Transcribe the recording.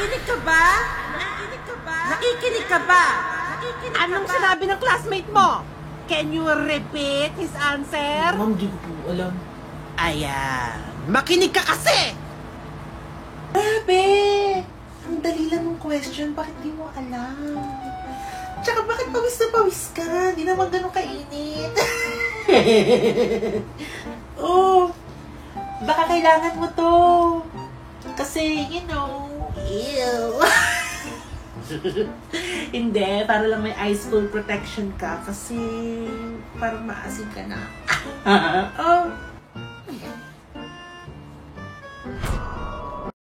Nakikinig ka ba? Nakikinig ka ba? Nakikinig ka ba? Anong sinabi ng classmate mo? Can you repeat his answer? Ma'am, di ko po alam. Ayan. Makinig ka kasi! Grabe! Ang dali lang ng question, bakit di mo alam? Tsaka bakit pawis na pawis ka? Di naman ganun kainit. Oh, baka kailangan mo to. Kasi, you know, ew. Hindi, para lang may ice cold protection ka kasi parang maasim ka na. Oh,